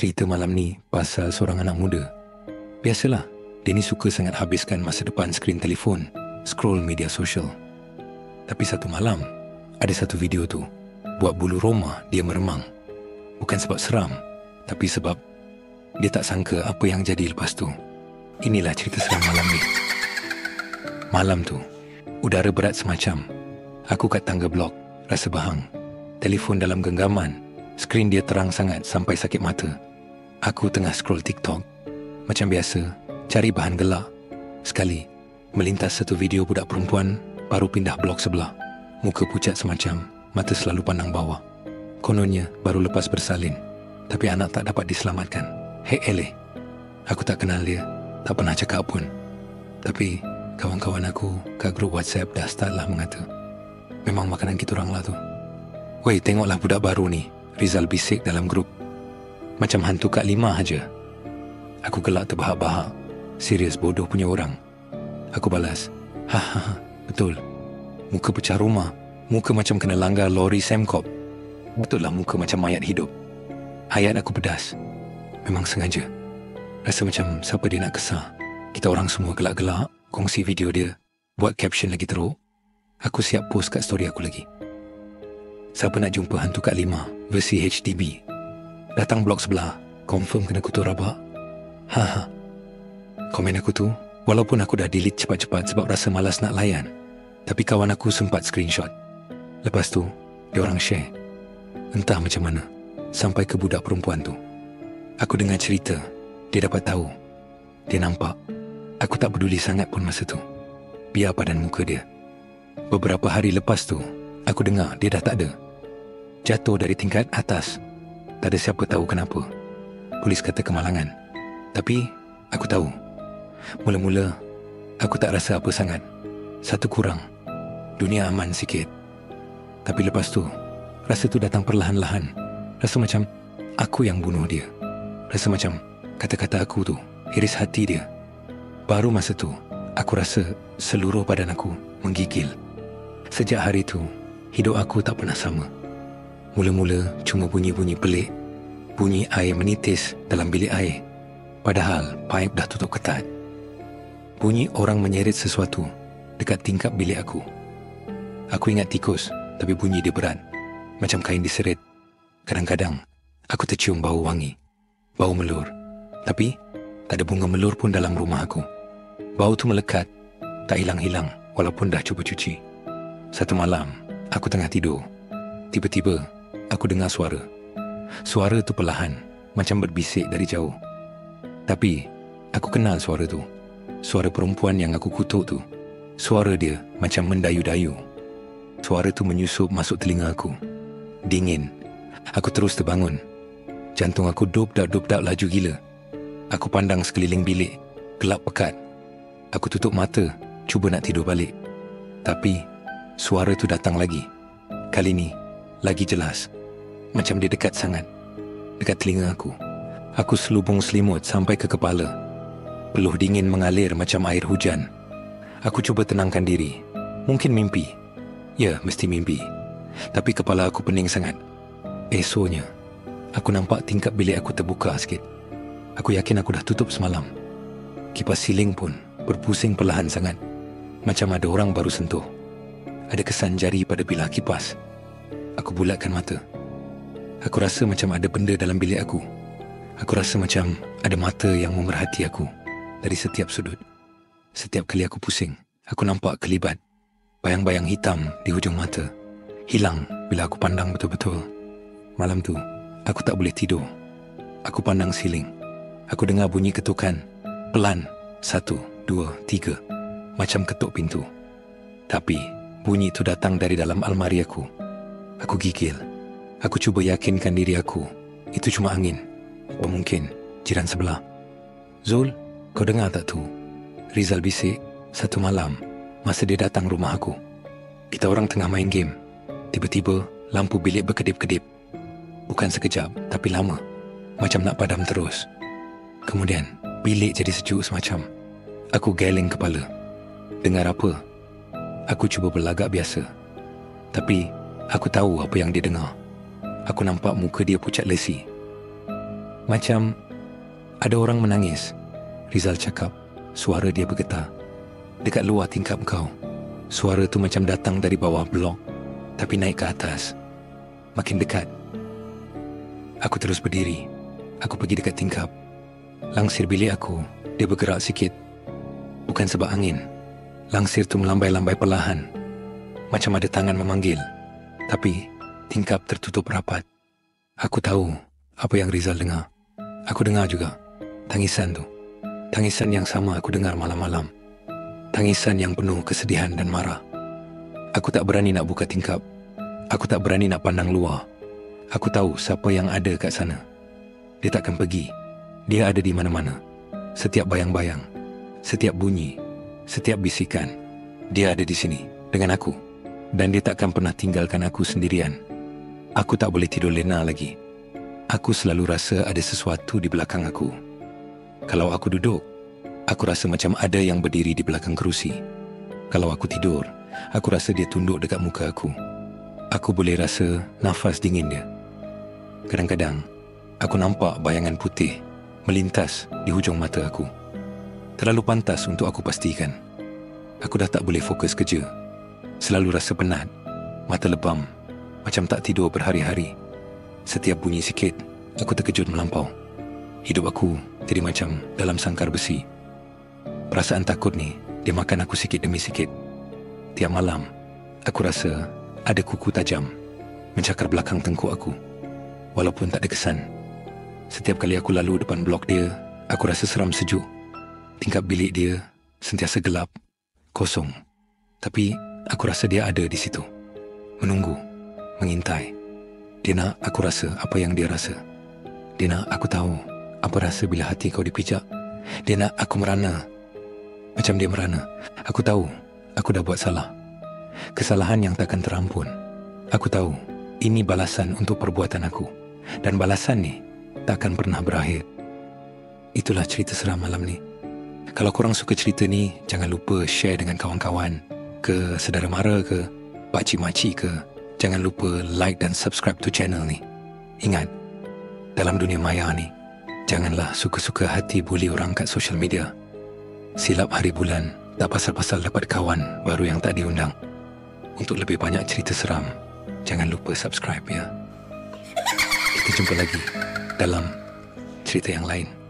Cerita malam ni pasal seorang anak muda. Biasalah, dia ni suka sangat habiskan masa depan skrin telefon, scroll media sosial. Tapi satu malam, ada satu video tu buat bulu roma dia meremang. Bukan sebab seram, tapi sebab dia tak sangka apa yang jadi lepas tu. Inilah cerita seram malam ni. Malam tu, udara berat semacam. Aku kat tangga blok, rasa bahang. Telefon dalam genggaman. Skrin dia terang sangat sampai sakit mata. Aku tengah scroll TikTok. Macam biasa, cari bahan gelak. Sekali, melintas satu video budak perempuan baru pindah blok sebelah. Muka pucat semacam, mata selalu pandang bawah. Kononnya baru lepas bersalin. Tapi anak tak dapat diselamatkan. Hek eleh. Aku tak kenal dia, tak pernah cakap pun. Tapi kawan-kawan aku kat grup WhatsApp dah start lah mengata, memang makanan kita orang lah tu. Weh, tengoklah budak baru ni, Rizal bisik dalam grup. Macam hantu Kak Lima aja. Aku gelak terbahak-bahak. Serius bodoh punya orang. Aku balas, hahaha, betul. Muka pecah rumah. Muka macam kena langgar lori Semcop. Betul lah muka macam mayat hidup. Hayat aku pedas. Memang sengaja. Rasa macam siapa dia nak kesah. Kita orang semua gelak-gelak, kongsi video dia, buat caption lagi teruk. Aku siap post kat story aku lagi. Siapa nak jumpa hantu Kak Lima versi HDB? Datang blok sebelah, confirm kena kutu rabak. Haha. Komen aku tu, walaupun aku dah delete cepat-cepat sebab rasa malas nak layan, tapi kawan aku sempat screenshot. Lepas tu, dia orang share. Entah macam mana, sampai ke budak perempuan tu. Aku dengar cerita, dia dapat tahu. Dia nampak. Aku tak peduli sangat pun masa tu. Biar padan muka dia. Beberapa hari lepas tu, aku dengar dia dah tak ada. Jatuh dari tingkat atas. Tak ada siapa tahu kenapa. Polis kata kemalangan. Tapi, aku tahu. Mula-mula, aku tak rasa apa sangat. Satu kurang. Dunia aman sikit. Tapi lepas tu, rasa tu datang perlahan-lahan. Rasa macam aku yang bunuh dia. Rasa macam kata-kata aku tu iris hati dia. Baru masa tu, aku rasa seluruh badan aku menggigil. Sejak hari tu, hidup aku tak pernah sama. Mula-mula cuma bunyi-bunyi pelik. Bunyi air menitis dalam bilik air. Padahal paip dah tutup ketat. Bunyi orang menyerit sesuatu dekat tingkap bilik aku. Aku ingat tikus, tapi bunyi dia berat. Macam kain diserit. Kadang-kadang, aku tercium bau wangi. Bau melur. Tapi, tak ada bunga melur pun dalam rumah aku. Bau tu melekat, tak hilang-hilang walaupun dah cuba cuci. Satu malam, aku tengah tidur. Tiba-tiba, aku dengar suara. Suara tu perlahan, macam berbisik dari jauh. Tapi, aku kenal suara tu. Suara perempuan yang aku kutuk tu. Suara dia macam mendayu-dayu. Suara tu menyusup masuk telinga aku. Dingin. Aku terus terbangun. Jantung aku dubdak-dubdak laju gila. Aku pandang sekeliling bilik. Gelap pekat. Aku tutup mata, cuba nak tidur balik. Tapi, suara tu datang lagi. Kali ni, lagi jelas. Macam dia dekat sangat. Dekat telinga aku. Aku selubung selimut sampai ke kepala. Peluh dingin mengalir macam air hujan. Aku cuba tenangkan diri. Mungkin mimpi. Ya, mesti mimpi. Tapi kepala aku pening sangat. Esoknya, aku nampak tingkap bilik aku terbuka sikit. Aku yakin aku dah tutup semalam. Kipas siling pun berpusing perlahan sangat. Macam ada orang baru sentuh. Ada kesan jari pada bilah kipas. Aku bulatkan mata. Aku rasa macam ada benda dalam bilik aku. Aku rasa macam ada mata yang memerhati aku dari setiap sudut. Setiap kali aku pusing, aku nampak kelibat. Bayang-bayang hitam di hujung mata. Hilang bila aku pandang betul-betul. Malam tu, aku tak boleh tidur. Aku pandang siling. Aku dengar bunyi ketukan. Pelan. 1, 2, 3. Macam ketuk pintu. Tapi, bunyi itu datang dari dalam almari aku. Aku gigil. Aku cuba yakinkan diri aku. Itu cuma angin. Atau mungkin jiran sebelah. Zul, kau dengar tak tu? Rizal bisik. Satu malam, masa dia datang rumah aku. Kita orang tengah main game. Tiba-tiba, lampu bilik berkedip-kedip. Bukan sekejap, tapi lama. Macam nak padam terus. Kemudian, bilik jadi sejuk semacam. Aku geleng kepala. Dengar apa? Aku cuba berlagak biasa. Tapi, aku tahu apa yang dia dengar. Aku nampak muka dia pucat lesi. Macam ada orang menangis. Rizal cakap, suara dia bergetar. Dekat luar tingkap kau. Suara tu macam datang dari bawah blok, tapi naik ke atas. Makin dekat. Aku terus berdiri. Aku pergi dekat tingkap. Langsir bilik aku, dia bergerak sikit. Bukan sebab angin. Langsir tu melambai-lambai perlahan. Macam ada tangan memanggil. Tapi tingkap tertutup rapat. Aku tahu apa yang Rizal dengar. Aku dengar juga. Tangisan tu. Tangisan yang sama aku dengar malam-malam. Tangisan yang penuh kesedihan dan marah. Aku tak berani nak buka tingkap. Aku tak berani nak pandang luar. Aku tahu siapa yang ada kat sana. Dia takkan pergi. Dia ada di mana-mana. Setiap bayang-bayang, setiap bunyi, setiap bisikan, dia ada di sini dengan aku. Dan dia takkan pernah tinggalkan aku sendirian. Aku tak boleh tidur lena lagi. Aku selalu rasa ada sesuatu di belakang aku. Kalau aku duduk, aku rasa macam ada yang berdiri di belakang kerusi. Kalau aku tidur, aku rasa dia tunduk dekat muka aku. Aku boleh rasa nafas dingin dia. Kadang-kadang, aku nampak bayangan putih melintas di hujung mata aku. Terlalu pantas untuk aku pastikan. Aku dah tak boleh fokus kerja. Selalu rasa penat, mata lebam, macam tak tidur berhari-hari. Setiap bunyi sikit, aku terkejut melampau. Hidup aku jadi macam dalam sangkar besi. Perasaan takut ni, dia makan aku sikit demi sikit. Tiap malam, aku rasa ada kuku tajam mencakar belakang tengkuk aku. Walaupun tak ada kesan. Setiap kali aku lalu depan blok dia, aku rasa seram sejuk. Tingkap bilik dia sentiasa gelap, kosong. Tapi aku rasa dia ada di situ. Menunggu, mengintai. Dia nak aku rasa apa yang dia rasa. Dia nak aku tahu apa rasa bila hati kau dipijak. Dia nak aku merana. Macam dia merana. Aku tahu aku dah buat salah. Kesalahan yang takkan terampun. Aku tahu ini balasan untuk perbuatan aku. Dan balasan ni takkan pernah berakhir. Itulah cerita seram malam ni. Kalau korang suka cerita ni, jangan lupa share dengan kawan-kawan ke saudara mara ke pakcik-makcik ke. Jangan lupa like dan subscribe to channel ni. Ingat, dalam dunia maya ni, janganlah suka-suka hati bully orang kat social media. Silap hari bulan, tak pasal-pasal dapat kawan baru yang tak diundang. Untuk lebih banyak cerita seram, jangan lupa subscribe ya. Kita jumpa lagi dalam cerita yang lain.